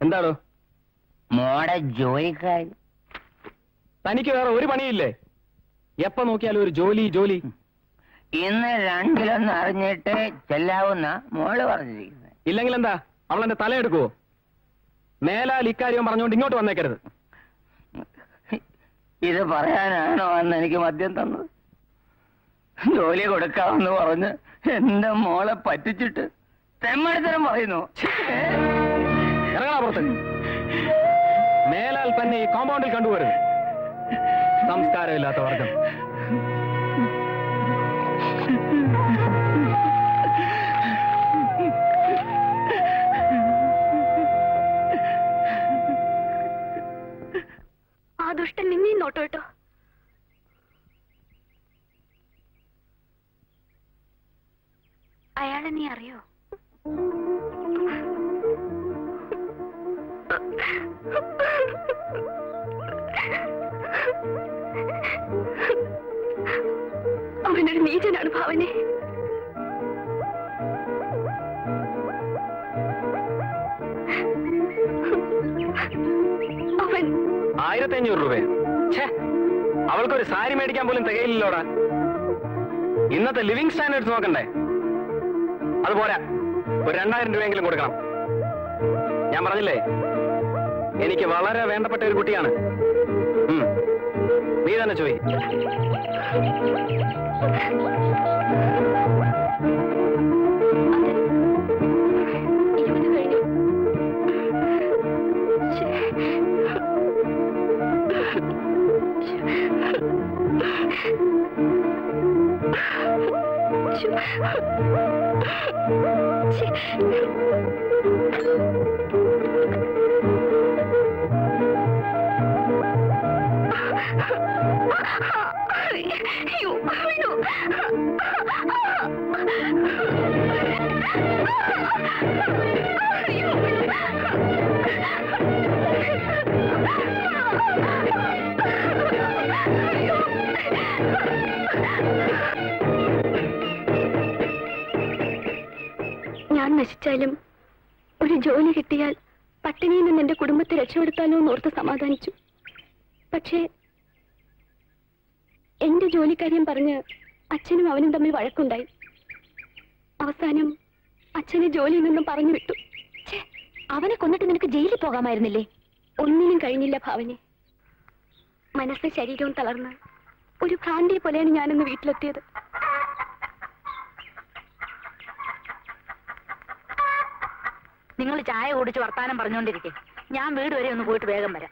എന്താണോ? മോടെ ജോലിക്കാരി. തനിക്ക് വേറെ ഒരു പണിയില്ലേ? എപ്പോ നോക്കിയാലും ഒരു ജോലി ജോലി. ഇന്ന് രണ്ടിലൊന്ന് അറിഞ്ഞിട്ട് ചെല്ലാവുന്ന മോള് പറഞ്ഞിരിക്കുന്നത്. ഇല്ലെങ്കിൽ എന്താ, അവളെന്റെ തലയെടുക്കുവോ? മേലാൽ ഇക്കാര്യം പറഞ്ഞുകൊണ്ട് ഇങ്ങോട്ട് വന്നേക്കരുത്. ഇത് പറയാനാണോ അന്ന് എനിക്ക് മദ്യം തന്നത്? ജോലി കൊടുക്കാമെന്ന് പറഞ്ഞ് എന്റെ മോളെ പറ്റിച്ചിട്ട് തെമ്മടിത്തരം പറയുന്നു. ഇറങ്ങണ പുറത്ത്. മേലാൽ തന്നെ ഈ കോമ്പൗണ്ടിൽ കണ്ടുവരുന്നു. സംസ്കാരമില്ലാത്ത വർഗം. ആ ദുഷ്ടൻ നിന്നെയും നോട്ടോ കേട്ടോ. അയാളെ നീ അറിയോ? അവനൊരു നീചനാണ് ഭാവനെ. അവൻ 1500 രൂപ. അവൾക്കൊരു സാരി മേടിക്കാൻ പോലും തികയില്ലല്ലോടാ. ഇന്നത്തെ ലിവിംഗ് സ്റ്റാൻഡേർഡ്സ് നോക്കണ്ടേ? അതുപോരാ, ഒരു 2000 രൂപയെങ്കിലും കൊടുക്കണം. ഞാൻ പറഞ്ഞില്ലേ, എനിക്ക് വളരെ വേണ്ടപ്പെട്ട ഒരു കുട്ടിയാണ്. നീ തന്നെ ചോയ്. ഞാൻ നശിച്ചാലും ഒരു ജോലി കിട്ടിയാൽ പട്ടിണിയിൽ നിന്ന് എന്റെ കുടുംബത്തെ രക്ഷപ്പെടുത്താലോ എന്നോർത്ത് സമാധാനിച്ചു. പക്ഷേ എന്റെ ജോലിക്കാര്യം പറഞ്ഞ് അച്ഛനും അവനും തമ്മിൽ വഴക്കുണ്ടായി. അവസാനം അച്ഛനെ ജോലിയിൽ നിന്നും പറഞ്ഞു വിട്ടു. അവനെ കൊന്നിട്ട് നിനക്ക് ജയിലിൽ പോകാമായിരുന്നില്ലേ? ഒന്നിനും കഴിഞ്ഞില്ല ഭാവനെ. മനസ്സ് ശരീരവും തളർന്ന് ഒരു ഭ്രാന്തിയെ പോലെയാണ് ഞാനിന്ന് വീട്ടിലെത്തിയത്. നിങ്ങൾ ചായ കുടിച്ച് വർത്താനം പറഞ്ഞുകൊണ്ടിരിക്കെ ഞാൻ വീട് വരെ ഒന്ന് പോയിട്ട് വേഗം വരാം.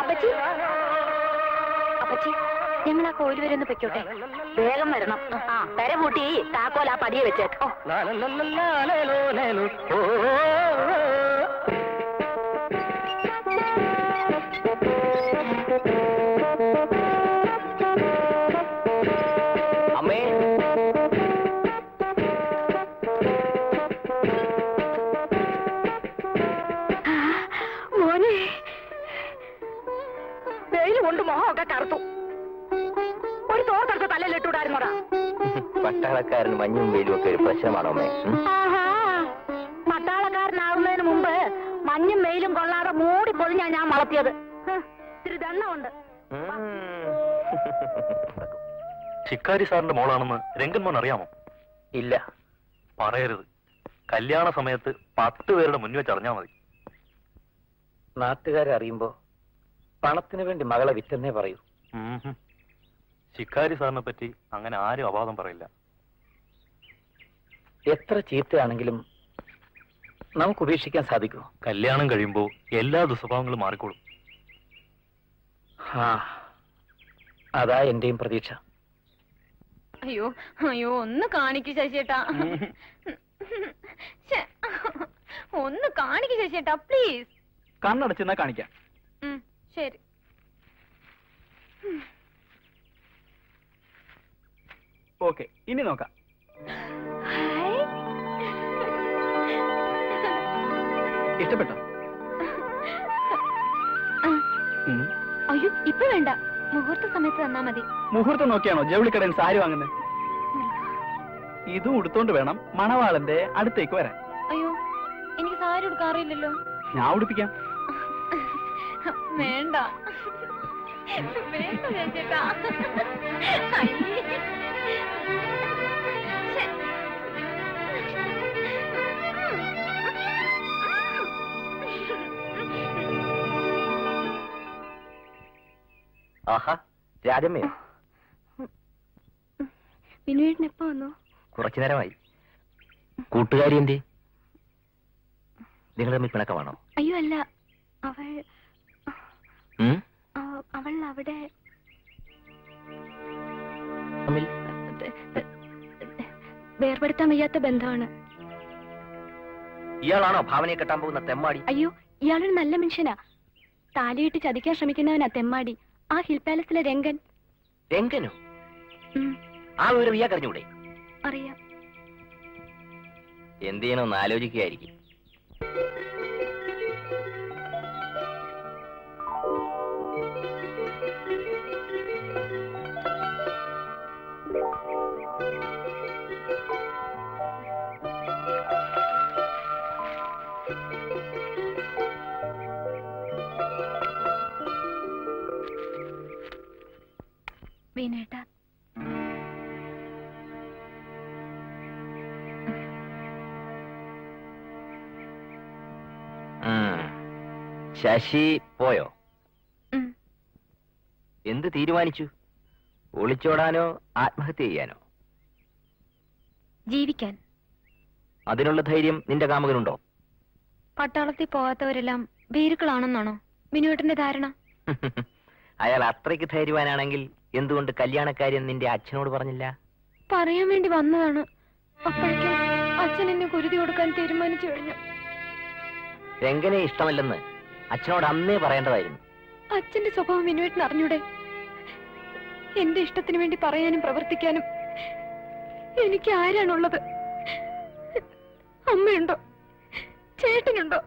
അപ്പച്ചി, അപ്പച്ചി, ഞങ്ങൾ ആ കോയിൽ വരെ ഒന്ന് പൊയ്ക്കോട്ടെ. വേഗം വരണം. ആ പെര പൂട്ടി താക്കോൽ ആ പടിയെ വെച്ചേക്കോ. അമ്മേ, മോനെ, വെയിൽ കൊണ്ട് മുഖമൊക്കെ കറുത്തു. ഒരു തോർത്തെടുത്ത് തലയിലിട്ടൂടായിരുന്നോടാ. പട്ടാളക്കാരൻ മഞ്ഞും വെയിലും ഒക്കെ ഒരു പ്രശ്നമാണോ അമ്മേ? പട്ടാളക്കാരനാവുന്നതിന് മുമ്പ് മഞ്ഞും വെയിലും കൊള്ളാതെ മൂടി പൊളിഞ്ഞാ ഞാൻ വളർത്തിയത്. ഇത്തിരി ദണ്ണമുണ്ട്. ശിക്കാരി സാറിന്റെ മോളാണെന്ന് രംഗൻമോൻ അറിയാമോ? ഇല്ല. പറയരുത്. കല്യാണ സമയത്ത് 10 പേരുടെ മുന്നിൽ വെച്ച് അറിഞ്ഞാൽ മതി. നാട്ടുകാരെ അറിയുമ്പോ പണത്തിന് വേണ്ടി മകളെ വിറ്റെന്നേ പറയൂ. ശിക്കാരി സാറിനെ പറ്റി അങ്ങനെ ആരും അപാദം പറയില്ല. എത്ര ചീത്തയാണെങ്കിലും നമുക്ക് ഉപേക്ഷിക്കാൻ സാധിക്കുമോ? കല്യാണം കഴിയുമ്പോ എല്ലാ ദുസ്വഭാവങ്ങളും മാറിക്കോളും. അതാ എന്റെയും പ്രതീക്ഷ. അയ്യോ അയ്യോ, ഒന്ന് കാണിക്കൂ ശശിയേട്ടാ. ഒന്ന് കാണിക്കൂ ശശിയേട്ടാ, പ്ലീസ്. കണ്ണടച്ചെന്നാ കാണിക്കാം. ശരി. ഓക്കെ, ഇനി നോക്കാം. ഇഷ്ടപ്പെട്ടോ? അയ്യോ, ഇപ്പൊ വേണ്ട, മുഹൂർത്ത സമയത്ത് തന്നാ മതി. മുഹൂർത്തം നോക്കിയാണോ ജൗളിക്കടയിൽ സാരി വാങ്ങുന്നത്? ഇതും ഉടുത്തോണ്ട് വേണം മണവാളന്റെ അടുത്തേക്ക് വരാൻ. അയ്യോ, എനിക്ക് സാരി ഉടുക്കാറില്ലല്ലോ. ഞാൻ ഉടുപ്പിക്കാം. വേണ്ട വേണ്ട ചേട്ടാ. ആഹാ, രാജമ്മയോ? വിനുവേട്ടൻ എപ്പോ വന്നു? കുറച്ചു നേരമായി. കൂട്ടുകാരി എന്തേ? നിങ്ങൾ തമ്മിൽ പിണക്കമാണോ? അയ്യോ അല്ല, അവൾ ഉം? അവൾ അവിടെ തമ്മിൽ വേർപെടുത്താൻ വയ്യാത്ത ബന്ധമാണ്. ഇയാളാണോ ഭാവനയെ കെട്ടാൻ പോകുന്ന തെമ്മാടി? അയ്യോ, ഇയാളൊരു നല്ല മനുഷ്യനാ. താലിയിട്ട് ചതിക്കാൻ ശ്രമിക്കുന്നവനാ തെമ്മാടി. ആ ഹിൽ പാലസിലെ രംഗൻ. രംഗനോ? ഉം, ആ വിവരം ഇയാൾക്കറിഞ്ഞൂടെ? അറിയാം. എന്ത് ചെയ്യണമെന്ന് ആലോചിക്കുകയായിരിക്കും. വീണേട്ടാ, ശശി പോയോ? ഉം, എന്ത് തീരുമാനിച്ചു? ഒളിച്ചോടാനോ ആത്മഹത്യ ചെയ്യാനോ? ജീവിക്കാൻ. അതിനുള്ള ധൈര്യം നിന്റെ കാമുകനുണ്ടോ? പട്ടാളത്തിൽ പോകാത്തവരെല്ലാം ഭീരുക്കളാണെന്നാണോ വിനുവേട്ടന്റെ ധാരണ? അയാൾ അത്രയ്ക്ക് ധൈര്യവാനാണെങ്കിൽ എന്തുകൊണ്ട് കല്യാണക്കാര്യം നിന്റെ അച്ഛനോട് പറഞ്ഞില്ല? പറയാൻ വേണ്ടി വന്നതാണ്. അപ്പോഴേക്കും അച്ഛൻ എന്നെ കുരുതി കൊടുക്കാൻ തീരുമാനിച്ചു കഴിഞ്ഞു. രംഗനെ ഇഷ്ടമല്ലെന്ന് അച്ഛനോട് അന്നേ പറയേണ്ടതായിരുന്നു. അച്ഛന്റെ സ്വഭാവം വിനുവേട്ടൻ അറിഞ്ഞൂടെ? എന്റെ ഇഷ്ടത്തിന് വേണ്ടി പറയാനും പ്രവർത്തിക്കാനും എനിക്ക് ആരാണുള്ളത്? അമ്മയുണ്ടോ? ചേട്ടനുണ്ടോ?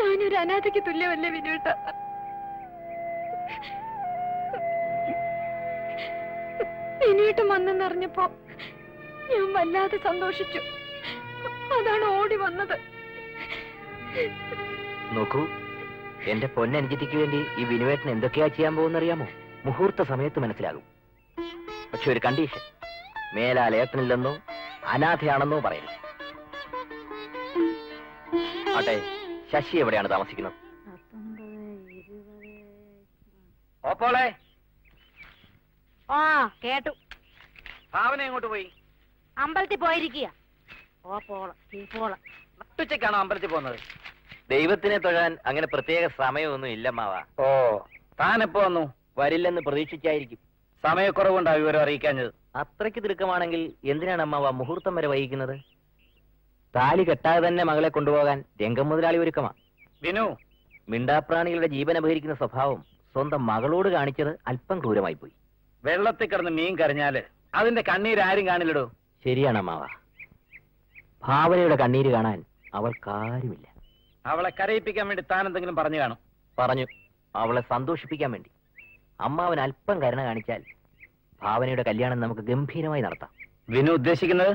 ഞാനൊരു അനാഥയ്ക്ക് തുല്യമല്ലേ വിനുവേട്ട? വിനുവേട്ടൻ വന്നെന്നറിഞ്ഞപ്പോ ഞാൻ വല്ലാതെ സന്തോഷിച്ചു. അതാണ് ഓടി വന്നത്. നോക്കൂ, എന്റെ പൊന്നനുജത്തിക്ക് വേണ്ടി ഈ വിനുവേട്ടൻ എന്തൊക്കെയാ ചെയ്യാൻ പോകുന്നറിയാമോ? മുഹൂർത്ത സമയത്ത് മനസ്സിലാകും. പക്ഷെ ഒരു കണ്ടീഷൻ, മേലാൽ ഏട്ടനില്ലെന്നോ അനാഥയാണെന്നോ പറയരുത്. ആട്ടെ, ശശി എവിടെയാണ് താമസിക്കുന്നത്? ഓപ്പോളെ, ആ കേട്ടു. ഭാവന എങ്ങോട്ട് പോയി? അമ്പലത്തിൽ പോയിരിക്കുക. ഓ പോള ഈ പോള. നട്ടുച്ചയ്ക്കാണോ അമ്പലത്തിൽ പോകുന്നത്? ദൈവത്തിനെ തൊഴാൻ അങ്ങനെ പ്രത്യേക സമയമൊന്നും ഇല്ല മാവ. ഓ, താൻ എപ്പോ വന്നു? വരില്ലെന്ന് പ്രതീക്ഷിച്ചായിരിക്കും. സമയക്കുറവുണ്ടാ വിവരം അറിയിക്കാഞ്ഞത്? അത്രയ്ക്ക് തിടുക്കമാണെങ്കിൽ എന്തിനാണ് അമ്മാവ മുഹൂർത്തം വരെ വൈകുന്നത്? താലി കെട്ടാതെ തന്നെ മകളെ കൊണ്ടുപോകാൻ രംഗം മുതലാളി ഒരുക്കമാ. വിനു, മിണ്ടാപ്രാണികളുടെ ജീവൻ അപഹരിക്കുന്ന സ്വഭാവം സ്വന്തം മകളോട് കാണിച്ചത് അല്പം ക്രൂരമായി പോയി. വെള്ളത്തിൽ കിടന്ന് മീൻ കരഞ്ഞാല് അതിന്റെ കണ്ണീര് ആരും കാണില്ലടോ. ശരിയാണ് അമ്മാവ. ഭാവനയുടെ കണ്ണീര് കാണാൻ അവൾക്കാരുമില്ല. അവളെ കരയിപ്പിക്കാൻ വേണ്ടി താൻ എന്തെങ്കിലും പറഞ്ഞു കാണും? പറഞ്ഞു, അവളെ സന്തോഷിപ്പിക്കാൻ വേണ്ടി. അമ്മാവൻ അല്പം കരുണ കാണിച്ചാൽ ഭാവനയുടെ കല്യാണം നമുക്ക് ഗംഭീരമായി നടത്താം. വിനു ഉദ്ദേശിക്കുന്നത്